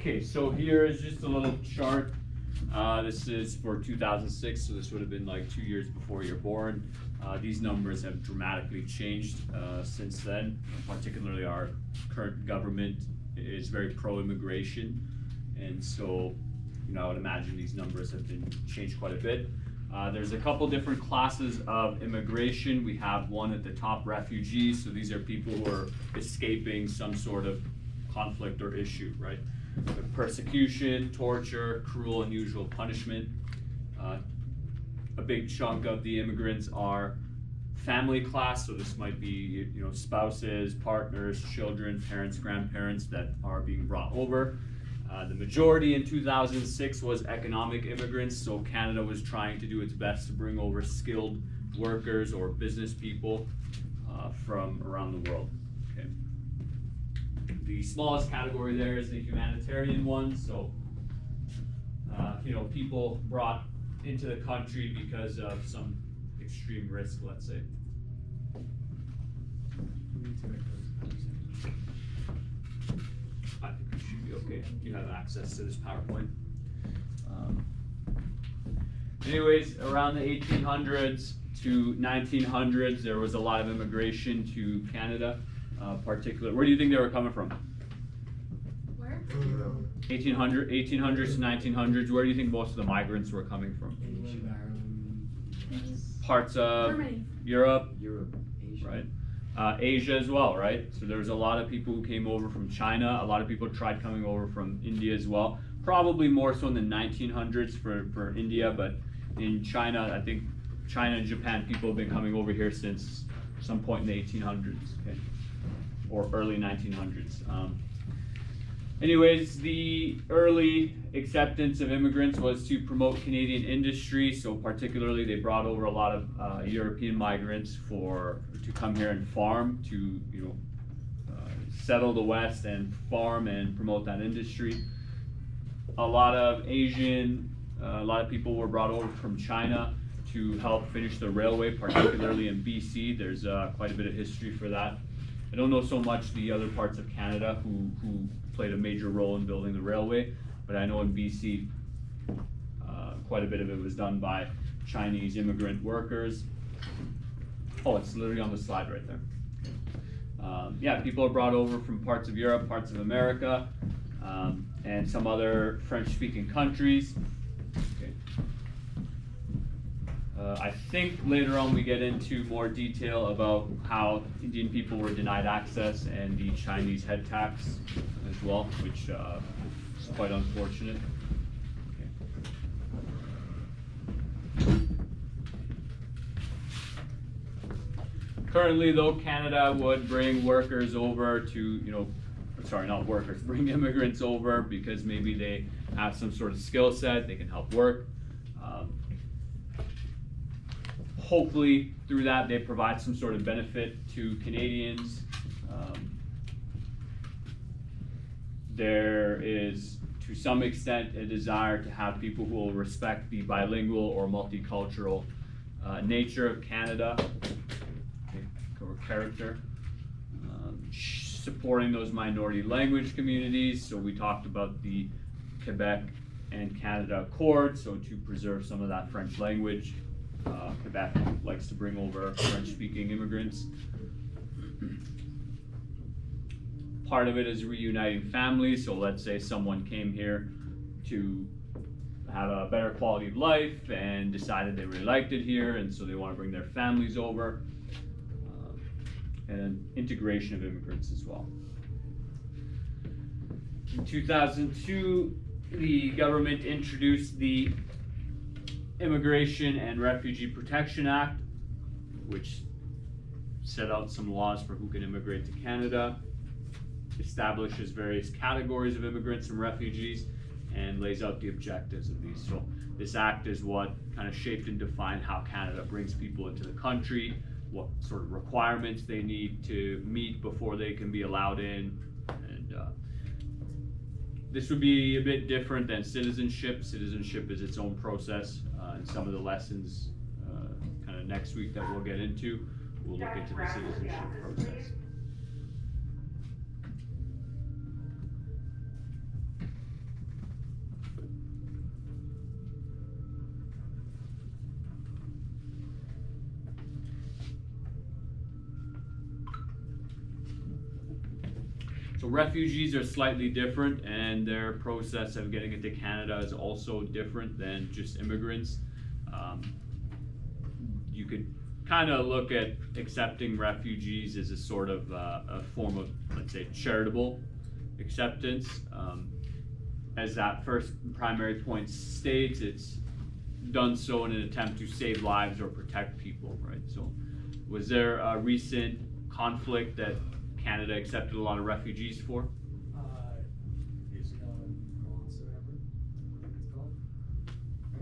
Okay, so here is just a little chart. This is for 2006, so this would have been like 2 years before you're born. These numbers have dramatically changed since then. Particularly our current government is very pro-immigration, and so I would imagine these numbers have been changed quite a bit. There's a couple different classes of immigration. We have one at the top, refugees. So these are people who are escaping some sort of conflict or issue, right? Persecution, torture, cruel, unusual punishment. A big chunk of the immigrants are family class, so this might be spouses, partners, children, parents, grandparents that are being brought over. The majority in 2006 was economic immigrants, so Canada was trying to do its best to bring over skilled workers or business people from around the world. Okay. The smallest category there is the humanitarian one, so people brought into the country because of some extreme risk, let's say. I think you should be okay. You have access to this PowerPoint. Anyways, around the 1800s to 1900s, there was a lot of immigration to Canada. Where do you think they were coming from? Where? 1800s to 1900s. Where do you think most of the migrants were coming from? Parts of Germany. Europe, Asia. right? Asia as well, right? So there was a lot of people who came over from China. A lot of people tried coming over from India as well. Probably more so in the 1900s for India, but in China, I think China and Japan, people have been coming over here since some point in the 1800s, okay? Or early 1900s. Anyways, the early acceptance of immigrants was to promote Canadian industry. So particularly, they brought over a lot of European migrants to come here and farm, to settle the West and farm and promote that industry. A lot of people were brought over from China to help finish the railway, particularly in BC. There's quite a bit of history for that. I don't know so much the other parts of Canada who played a major role in building the railway, but I know in BC, quite a bit of it was done by Chinese immigrant workers. Oh, it's literally on the slide right there. People are brought over from parts of Europe, parts of America, and some other French-speaking countries. Okay. I think later on we get into more detail about how Indian people were denied access and the Chinese head tax as well, which is quite unfortunate. Okay. Currently, though, Canada would bring workers over to, bring immigrants over because maybe they have some sort of skill set, they can help work. Hopefully, through that, they provide some sort of benefit to Canadians. There is, to some extent, a desire to have people who will respect the bilingual or multicultural nature of Canada, or character. Supporting those minority language communities. So we talked about the Quebec and Canada Accord, so to preserve some of that French language. Quebec likes to bring over French-speaking immigrants. Part of it is reuniting families. So let's say someone came here to have a better quality of life and decided they really liked it here, and so they want to bring their families over. And integration of immigrants as well. In 2002, the government introduced the Immigration and Refugee Protection Act, which set out some laws for who can immigrate to Canada, establishes various categories of immigrants and refugees, and lays out the objectives of these. So this act is what kind of shaped and defined how Canada brings people into the country, what sort of requirements they need to meet before they can be allowed in. And this would be a bit different than citizenship. Citizenship is its own process, and some of the lessons kind of next week that we'll get into, we'll look into the citizenship process. So refugees are slightly different, and their process of getting into Canada is also different than just immigrants. You could kind of look at accepting refugees as a sort of a form of, let's say, charitable acceptance. As that first primary point states, it's done so in an attempt to save lives or protect people, right? So was there a recent conflict that Canada accepted a lot of refugees for? Is whatsoever it's called?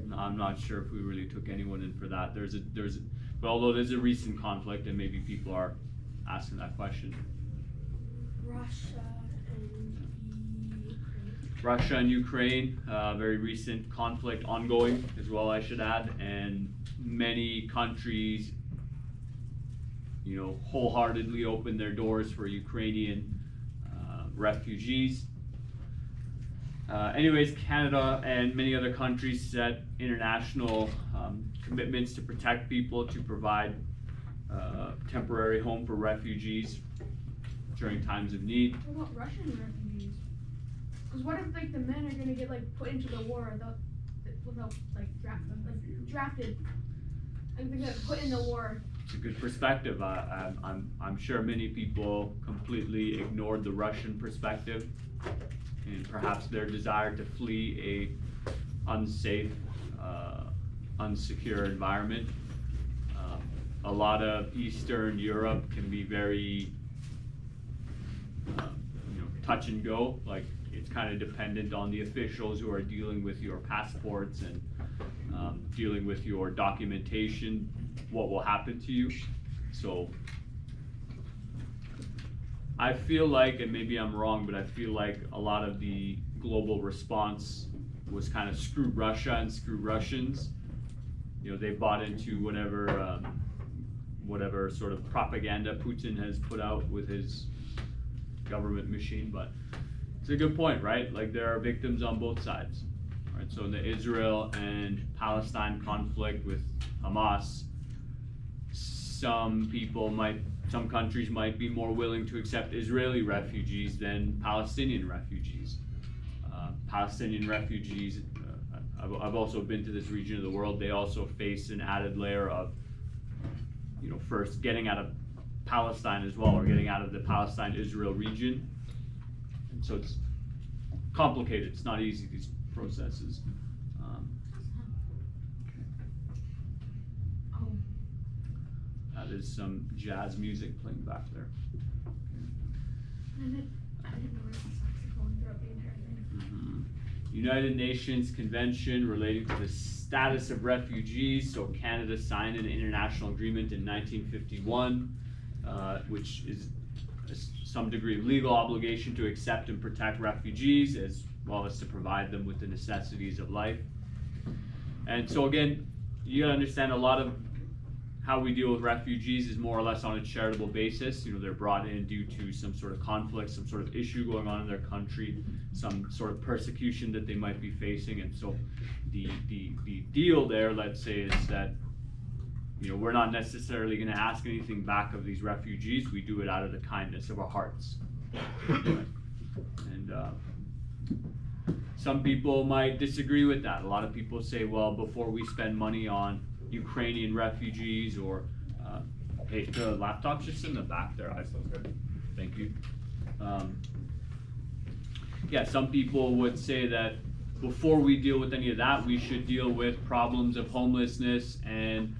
No, I'm not sure if we really took anyone in for that. But although there's a recent conflict, and maybe people are asking that question. Russia and Ukraine. Russia and Ukraine, very recent conflict ongoing as well, I should add, and many countries, wholeheartedly open their doors for Ukrainian refugees. Anyways, Canada and many other countries set international commitments to protect people, to provide temporary home for refugees during times of need. What about Russian refugees? Because what if the men are gonna get put into the war without drafted, and they get put in the war? It's a good perspective. I'm sure many people completely ignored the Russian perspective, and perhaps their desire to flee a unsafe, unsecure environment. A lot of Eastern Europe can be very, touch and go. It's kind of dependent on the officials who are dealing with your passports and dealing with your documentation, what will happen to you. So I feel like, and maybe I'm wrong, but I feel like a lot of the global response was kind of screw Russia and screw Russians. They bought into whatever sort of propaganda Putin has put out with his government machine. But it's a good point, right? There are victims on both sides, right? So in the Israel and Palestine conflict with Hamas, some countries might be more willing to accept Israeli refugees than Palestinian refugees. Palestinian refugees, I've also been to this region of the world, they also face an added layer of, first getting out of Palestine as well, or getting out of the Palestine-Israel region. And so it's complicated, it's not easy, these processes. That is some jazz music playing back there. I didn't know there was a saxophone throughout the entire thing. United Nations Convention relating to the status of refugees. So Canada signed an international agreement in 1951, which is some degree of legal obligation to accept and protect refugees, as well as to provide them with the necessities of life. And so again, you gotta understand a lot of how we deal with refugees is more or less on a charitable basis. They're brought in due to some sort of conflict, some sort of issue going on in their country, some sort of persecution that they might be facing. And so the deal there, let's say, is that we're not necessarily going to ask anything back of these refugees. We do it out of the kindness of our hearts. And some people might disagree with that. A lot of people say, well, before we spend money on Ukrainian refugees, or hey, the laptop's just in the back there. Thank you. Yeah, some people would say that before we deal with any of that, we should deal with problems of homelessness and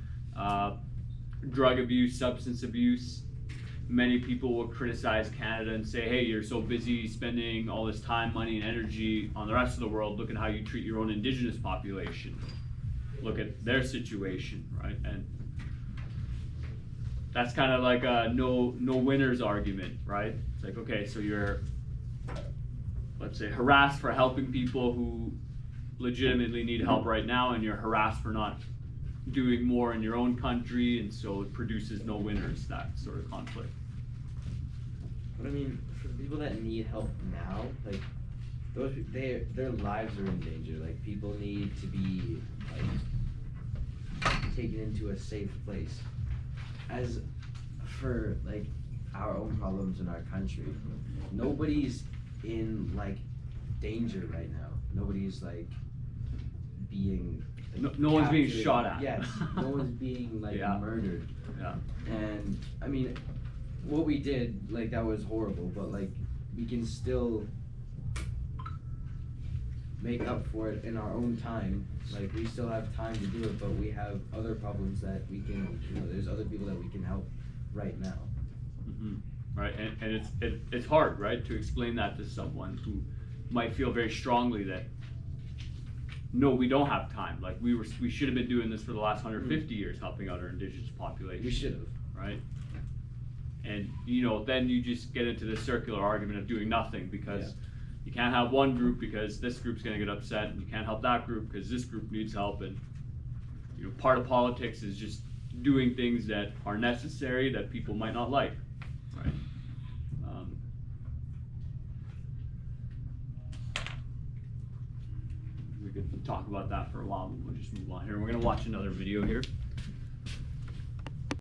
drug abuse, substance abuse. Many people will criticize Canada and say, hey, you're so busy spending all this time, money, and energy on the rest of the world. Look at how you treat your own indigenous population. Look at their situation, right? And that's kind of like a no winners argument, right? It's like, okay, so you're, let's say, harassed for helping people who legitimately need help right now, and you're harassed for not doing more in your own country, and so it produces no winners, that sort of conflict. But I mean, for the people that need help now, their lives are in danger. People need to be taken into a safe place. As for our own problems in our country. Nobody's in like danger right now. Nobody's like being No one's being captured. shot at. Yes, no one's being like Yeah. murdered. Yeah. And I mean, what we did, like, that was horrible, but like we can still make up for it in our own time. Like, we still have time to do it, but we have other problems that we can, there's other people that we can help right now. Mm-hmm. Right, and it's hard, right, to explain that to someone who might feel very strongly that, no, we don't have time. Like, we should have been doing this for the last 150 years, helping out our indigenous population. We should have. Right? And, then you just get into this circular argument of doing nothing, because you can't have one group because this group's gonna get upset, and you can't help that group because this group needs help, and, part of politics is just doing things that are necessary that people might not like, right? We could talk about that for a while, but we'll just move on here. We're gonna watch another video here.